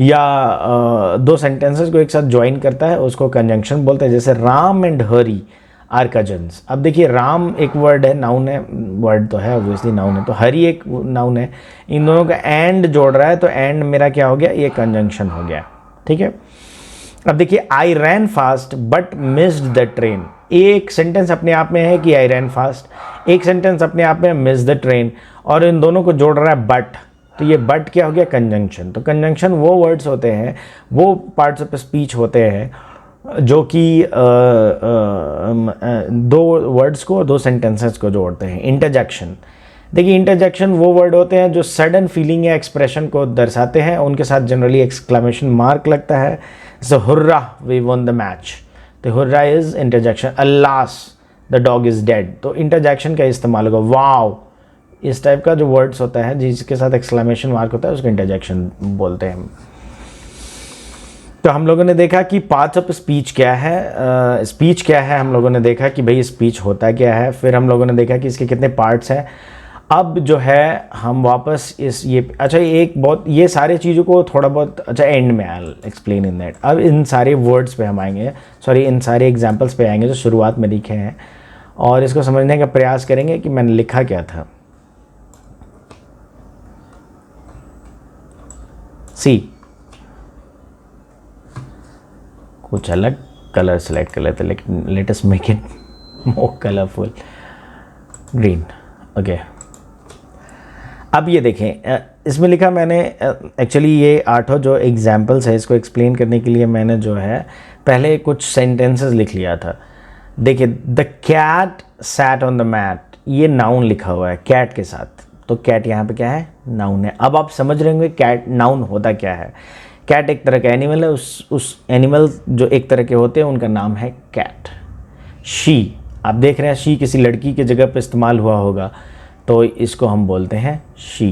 या दो सेंटेंसेस को एक साथ ज्वाइन करता है, उसको कंजंक्शन बोलते हैं। जैसे Ram and Hari are cousins. अब देखिए राम एक वर्ड है, नाउन है, वर्ड तो है ऑब्वियसली, नाउन है, तो हरी एक नाउन है, इन दोनों का एंड जोड़ रहा है, तो एंड मेरा क्या हो गया, ये कंजंक्शन हो गया, ठीक है। अब देखिए I ran fast but missed the train. एक सेंटेंस अपने आप में है कि आई रैन फास्ट, एक सेंटेंस अपने आप में मिस द ट्रेन, और इन दोनों को जोड़ रहा है बट, तो ये बट क्या हो गया, कंजंक्शन। तो कंजंक्शन वो वर्ड्स होते हैं, वो पार्ट्स ऑफ स्पीच होते हैं जो कि दो वर्ड्स को, दो सेंटेंसेस को जोड़ते हैं। इंटरजेक्शन, देखिए इंटरजेक्शन वो वर्ड होते हैं जो सडन फीलिंग या एक्सप्रेशन को दर्शाते हैं, उनके साथ जनरली एक्सक्लेमेशन मार्क लगता है। जैसे hurrah we won the match, तो hurrah is interjection. Alas the dog is dead, तो इंटरजेक्शन का इस्तेमाल होगा। वाव, इस टाइप का जो वर्ड्स होता है जिसके साथ एक्सक्लेमेशन मार्क होता है उसको इंटरजेक्शन बोलते हैं हम। तो हम लोगों ने देखा कि पार्ट्स ऑफ स्पीच क्या है, स्पीच क्या है, हम लोगों ने देखा कि भाई स्पीच होता क्या है, फिर हम लोगों ने देखा कि इसके कितने पार्ट्स हैं। अब जो है हम वापस अच्छा एक बहुत, ये सारे चीज़ों को थोड़ा बहुत, अच्छा एंड में आई एक्सप्लेन इन दैट। अब इन सारे वर्ड्स पे हम आएंगे, सॉरी इन सारे एग्जांपल्स पे आएंगे जो शुरुआत में लिखे हैं, और इसको समझने का प्रयास करेंगे कि मैंने लिखा क्या था। सी, कुछ अलग कलर सेलेक्ट कर लेते, लेकिन let us make it more colourful, green, okay. अब ये देखें, इसमें लिखा मैंने, एक्चुअली ये आठों जो एग्जाम्पल्स है इसको एक्सप्लेन करने के लिए मैंने जो है पहले कुछ सेंटेंसेस लिख लिया था। देखिए the cat sat on the mat, ये नाउन लिखा हुआ है कैट के साथ, तो कैट यहाँ पे क्या है, नाउन है। अब आप समझ रहे होंगे कैट नाउन होता क्या है। कैट एक तरह का एनिमल है, उस एनिमल जो एक तरह के होते हैं उनका नाम है कैट। शी, आप देख रहे हैं शी किसी लड़की की जगह पे इस्तेमाल हुआ होगा, तो इसको हम बोलते हैं शी,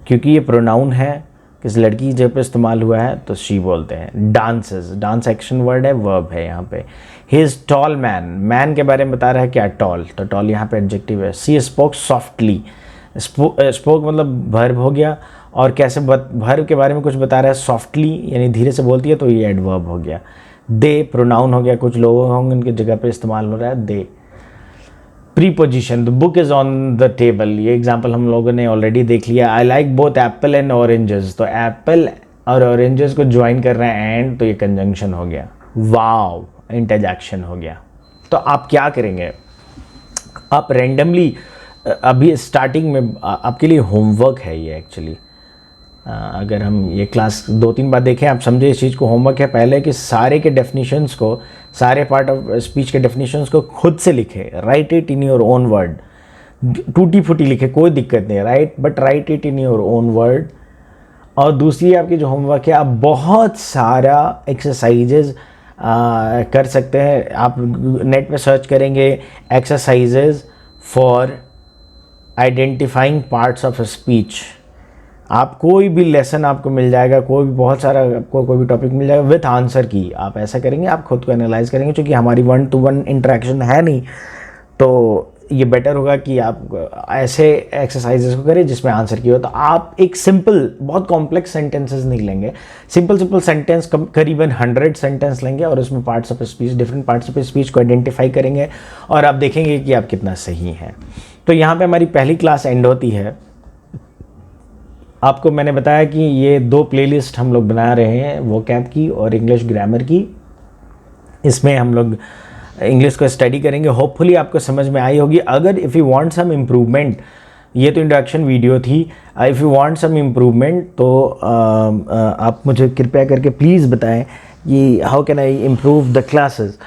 क्योंकि ये प्रोनाउन है, किसी लड़की की जगह पे इस्तेमाल हुआ है तो शी बोलते हैं। डांसेस, डांस एक्शन वर्ड है, वर्ब है यहाँ पे। He is tall man, man के बारे में बता रहा है क्या, टॉल, तो टॉल यहाँ पे एडजेक्टिव है। सी स्पोक सॉफ्टली, स्पोक मतलब वर्ब हो गया, और कैसे वर्ब के बारे में कुछ बता रहा है, सॉफ्टली यानी धीरे से बोलती है, तो ये एडवर्ब हो गया। दे प्रोनाउन हो गया, कुछ लोग होंगे उनकी जगह पे इस्तेमाल हो रहा है दे। Preposition, the book is on the table, ये एग्जांपल हम लोगों ने ऑलरेडी देख लिया। I like both apple and oranges, तो एप्पल और ऑरेंजेस को ज्वाइन कर रहे हैं एंड, तो ये कंजंक्शन हो गया। वाव, इंटरजेक्शन हो गया। तो आप क्या करेंगे, आप रैंडमली, अभी स्टार्टिंग में आपके लिए होमवर्क है ये एक्चुअली, अगर हम ये क्लास 2-3 बार देखें आप समझे इस चीज़ को, होमवर्क है पहले कि सारे के डेफिनेशंस को, सारे पार्ट ऑफ स्पीच के डेफिनेशंस को खुद से लिखे, right it in your own word, टूटी फूटी लिखे कोई दिक्कत नहीं, right but right it in your own word. और दूसरी आपकी जो होमवर्क है, आप बहुत सारा एक्सरसाइजेज कर सकते हैं, आप नेट पे सर्च करेंगे exercises for identifying parts of speech. आप कोई भी लेसन आपको मिल जाएगा, कोई भी बहुत सारा आपको कोई भी टॉपिक मिल जाएगा विथ आंसर की, आप ऐसा करेंगे, आप खुद को एनालाइज करेंगे। क्योंकि हमारी 1-to-1 इंटरेक्शन है नहीं, तो ये बेटर होगा कि आप ऐसे एक्सरसाइजेस को करें जिसमें आंसर की हो। तो आप एक सिंपल, बहुत कॉम्प्लेक्स सेंटेंसेस नहीं लेंगे, सिंपल सेंटेंस करीबन 100 सेंटेंस लेंगे और उसमें parts of speech, different parts of speech को आइडेंटिफाई करेंगे और आप देखेंगे कि आप कितना सही हैं। तो यहाँ पे हमारी पहली क्लास एंड होती है। आपको मैंने बताया कि ये 2 प्लेलिस्ट हम लोग बना रहे हैं, वोकैब की और इंग्लिश ग्रामर की। इसमें हम लोग इंग्लिश को स्टडी करेंगे। होपफुली आपको समझ में आई होगी। अगर if you want some improvement, ये तो इंट्रोडक्शन वीडियो थी, if you want some improvement तो आप मुझे कृपया करके प्लीज़ बताएं कि how can I improve the classes.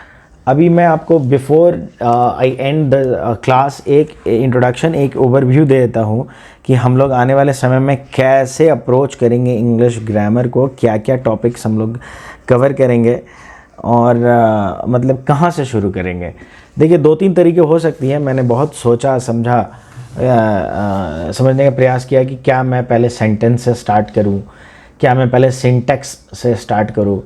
अभी मैं आपको before I end the class एक इंट्रोडक्शन, एक ओवरव्यू दे देता हूँ कि हम लोग आने वाले समय में कैसे अप्रोच करेंगे इंग्लिश ग्रामर को, क्या क्या टॉपिक्स हम लोग कवर करेंगे और मतलब कहाँ से शुरू करेंगे। देखिए 2-3 तरीके हो सकती हैं। मैंने बहुत सोचा समझा, समझने का प्रयास किया कि क्या मैं पहले सेंटेंस से स्टार्ट करूं, क्या मैं पहले सिंटैक्स से स्टार्ट करूं,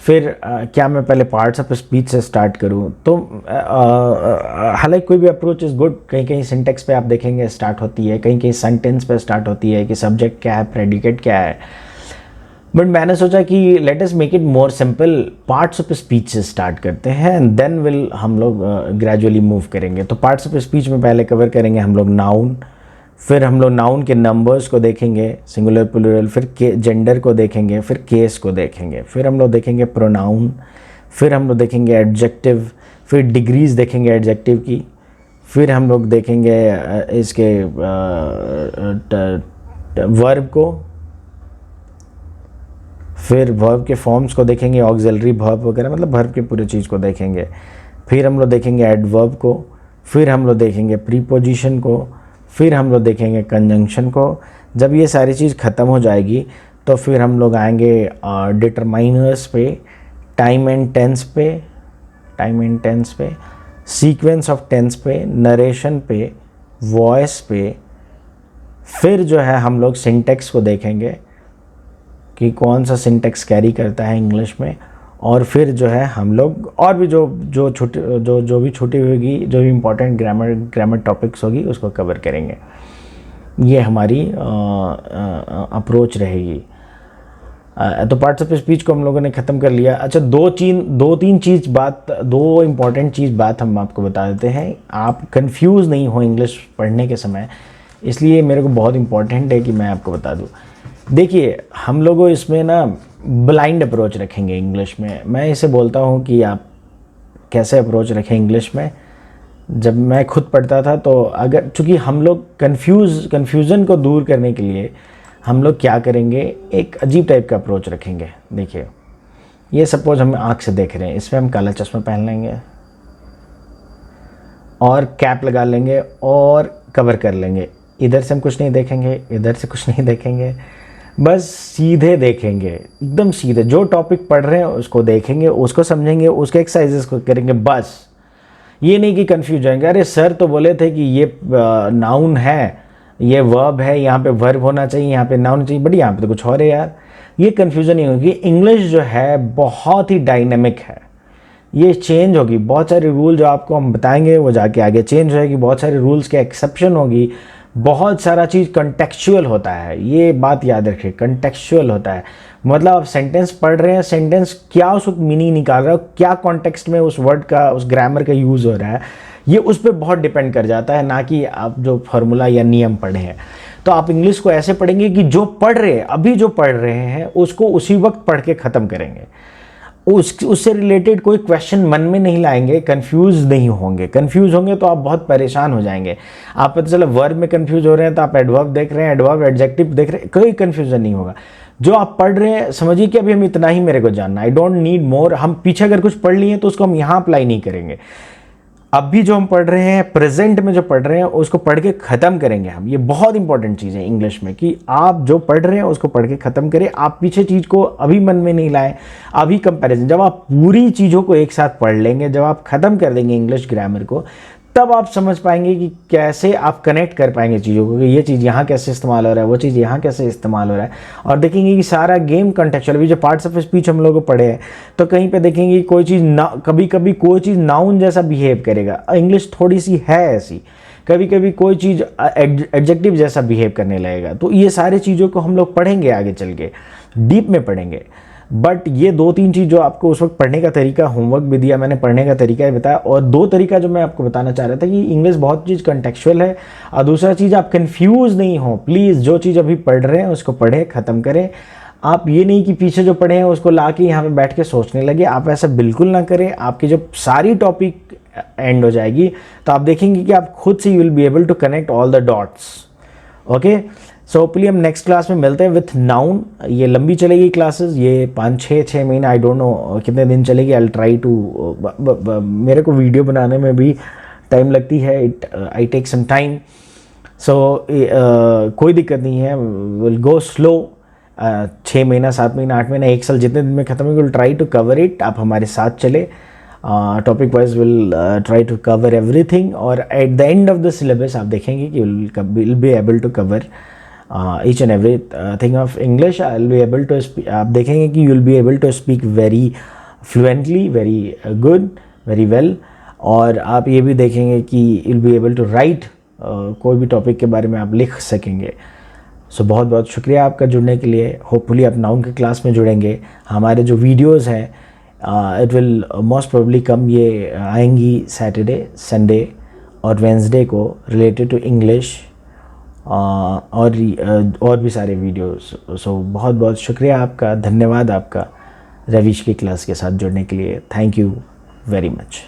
फिर क्या मैं पहले पार्ट्स ऑफ स्पीच से स्टार्ट करूं। तो हालांकि कोई भी अप्रोच इज़ गुड। कहीं कहीं सिंटैक्स पे आप देखेंगे स्टार्ट होती है, कहीं कहीं सेंटेंस पे स्टार्ट होती है कि सब्जेक्ट क्या है, प्रेडिकेट क्या है। बट मैंने सोचा कि let us make it more simple, parts of speech से स्टार्ट करते हैं एंड देन विल हम लोग ग्रेजुअली मूव करेंगे। तो पार्ट्स ऑफ स्पीच में पहले कवर करेंगे हम लोग नाउन, फिर हम लोग नाउन के नंबर्स को देखेंगे, सिंगुलर प्लूरल, फिर जेंडर को देखेंगे, फिर केस को देखेंगे, फिर हम लोग देखेंगे प्रोनाउन, फिर हम लोग देखेंगे एडजेक्टिव, फिर डिग्रीज देखेंगे एडजेक्टिव की, फिर हम लोग देखेंगे इसके वर्ब को, फिर वर्ब के फॉर्म्स को देखेंगे, ऑक्सिलरी वर्ब वगैरह, मतलब वर्ब के पूरे चीज़ को देखेंगे। फिर हम लोग देखेंगे एडवर्ब को, फिर हम लोग देखेंगे प्रीपोजिशन को, फिर हम लोग देखेंगे कंजंक्शन को। जब ये सारी चीज़ ख़त्म हो जाएगी तो फिर हम लोग आएंगे डिटरमाइनर्स पे, टाइम एंड टेंस पे, सीक्वेंस ऑफ टेंस पे, नरेशन पे, वॉइस पे। फिर जो है हम लोग सिंटैक्स को देखेंगे कि कौन सा सिंटैक्स कैरी करता है इंग्लिश में, और फिर जो है हम लोग और भी जो भी छोटी होगी, जो भी इम्पोर्टेंट ग्रामर टॉपिक्स होगी उसको कवर करेंगे। ये हमारी अप्रोच रहेगी। तो पार्ट्स ऑफ स्पीच को हम लोगों ने ख़त्म कर लिया। अच्छा, दो इम्पॉर्टेंट चीज़ बात हम आपको बता देते हैं, आप कंफ्यूज नहीं हो इंग्लिश पढ़ने के समय, इसलिए मेरे को बहुत इम्पॉर्टेंट है कि मैं आपको बता दूँ। देखिए हम लोगों इसमें ना ब्लाइंड अप्रोच रखेंगे इंग्लिश में। मैं इसे बोलता हूँ कि आप कैसे अप्रोच रखें इंग्लिश में। जब मैं खुद पढ़ता था तो अगर चूँकि हम लोग कन्फ्यूज़न को दूर करने के लिए हम लोग क्या करेंगे, एक अजीब टाइप का अप्रोच रखेंगे। देखिए ये सपोज हम आँख से देख रहे हैं, इसमें हम काला चश्मा पहन लेंगे और कैप लगा लेंगे और कवर कर लेंगे। इधर से हम कुछ नहीं देखेंगे, इधर से कुछ नहीं देखेंगे, बस सीधे देखेंगे, एकदम सीधे। जो टॉपिक पढ़ रहे हैं उसको देखेंगे, उसको समझेंगे, उसके एक्सरसाइजेस को करेंगे बस। ये नहीं कि कंफ्यूज होंगे, अरे सर तो बोले थे कि ये नाउन है, ये वर्ब है, यहाँ पे वर्ब होना चाहिए, यहाँ पे नाउन चाहिए, बट यहाँ पे तो कुछ और है यार। ये कन्फ्यूज़न नहीं होगी। इंग्लिश जो है बहुत ही डायनेमिक है, ये चेंज होगी। बहुत सारे रूल जो आपको हम बताएंगे वो जाके आगे चेंज होगी, बहुत सारे रूल्स के एक्सेप्शन होगी, बहुत सारा चीज़ कंटेक्चुअल होता है। ये बात याद रखिए, कंटेक्चुअल होता है मतलब आप सेंटेंस पढ़ रहे हैं, सेंटेंस क्या उस वक्त मीनिंग निकाल रहा है, क्या कॉन्टेक्स्ट में उस वर्ड का, उस ग्रामर का यूज़ हो रहा है, ये उस पर बहुत डिपेंड कर जाता है, ना कि आप जो फार्मूला या नियम पढ़े हैं। तो आप इंग्लिश को ऐसे पढ़ेंगे कि जो पढ़ रहे हैं, अभी जो पढ़ रहे हैं उसको उसी वक्त पढ़ के ख़त्म करेंगे। उससे रिलेटेड कोई क्वेश्चन मन में नहीं लाएंगे, कंफ्यूज नहीं होंगे। कंफ्यूज होंगे तो आप बहुत परेशान हो जाएंगे। आप पता चला वर्ब में कंफ्यूज हो रहे हैं तो आप एडवर्ब देख रहे हैं, एडवर्ब एडजेक्टिव देख रहे हैं, कोई कंफ्यूजन नहीं होगा। जो आप पढ़ रहे हैं समझिए कि अभी हम इतना ही मेरे को जानना, आई डोंट नीड मोर। हम पीछे अगर कुछ पढ़ लिए तो उसको हम यहाँ अप्लाई नहीं करेंगे। अभी जो हम पढ़ रहे हैं, प्रेजेंट में जो पढ़ रहे हैं उसको पढ़ के ख़त्म करेंगे हम। ये बहुत इंपॉर्टेंट चीज़ है इंग्लिश में कि आप जो पढ़ रहे हैं उसको पढ़ के ख़त्म करें। आप पीछे चीज़ को अभी मन में नहीं लाएं। अभी कंपैरिजन, जब आप पूरी चीज़ों को एक साथ पढ़ लेंगे, जब आप ख़त्म कर देंगे इंग्लिश ग्रामर को, तब आप समझ पाएंगे कि कैसे आप कनेक्ट कर पाएंगे चीज़ों को, कि ये चीज़ यहाँ कैसे इस्तेमाल हो रहा है, वो चीज़ यहाँ कैसे इस्तेमाल हो रहा है। और देखेंगे कि सारा गेम कंटेक्चुअल, अभी जो पार्ट्स ऑफ स्पीच हम लोग पढ़े हैं, तो कहीं पे देखेंगे कि कोई चीज़ ना, कभी कभी कोई चीज़ नाउन जैसा बिहेव करेगा, इंग्लिश थोड़ी सी है ऐसी, कभी कभी कोई चीज़ एडजेक्टिव जैसा बिहेव करने लगेगा। तो ये सारी चीज़ों को हम लोग पढ़ेंगे आगे चल के, डीप में पढ़ेंगे। बट ये 2-3 चीज़ जो आपको उस वक्त पढ़ने का तरीका, होमवर्क भी दिया मैंने, पढ़ने का तरीका ही बताया, और 2 तरीका जो मैं आपको बताना चाह रहा था कि इंग्लिश बहुत चीज़ कंटेक्चुअल है, और दूसरा चीज़ आप कंफ्यूज नहीं हो। प्लीज़ जो चीज़ अभी पढ़ रहे हैं उसको पढ़ें, ख़त्म करें। आप ये नहीं कि पीछे जो पढ़े हैं उसको ला के यहाँ पर बैठ के सोचने लगे, आप ऐसा बिल्कुल ना करें। आपकी जो सारी टॉपिक एंड हो जाएगी तो आप देखेंगे कि आप खुद से you will be able to connect all the dots. Okay, so hopefully हम नेक्स्ट क्लास में मिलते हैं विथ नाउन। ये लंबी चलेगी क्लासेस, ये 5-6 महीने, आई डोंट नो कितने दिन चलेगी। आई ट्राई टू, मेरे को वीडियो बनाने में भी टाइम लगती है, आई टेक सम टाइम, सो कोई दिक्कत नहीं है, विल गो स्लो। 6 महीना, 7 महीना, 8 महीना, 1 साल, जितने दिन में खत्म होगी, will try to cover it. आप हमारे साथ चले, topic wise will try to cover everything, और at the end of the syllabus आप देखेंगे कि will be able to cover each and every thing of English. I'll be able to आप देखेंगे कि you'll be able to speak very fluently, very good, very well, और आप ये भी देखेंगे कि you'll be able to write, कोई भी टॉपिक के बारे में आप लिख सकेंगे। सो बहुत बहुत शुक्रिया आपका जुड़ने के लिए। होपफुली आप नाउन के क्लास में जुड़ेंगे। हमारे जो वीडियोज़ हैं इट विल मोस्ट प्रोबेबली कम, ये आएंगी सैटरडे, संडे और वेंसडे को, रिलेटेड टू इंग्लिश, और भी सारे वीडियोस। सो बहुत बहुत शुक्रिया आपका, धन्यवाद आपका रविश की क्लास के साथ जुड़ने के लिए। Thank you very much.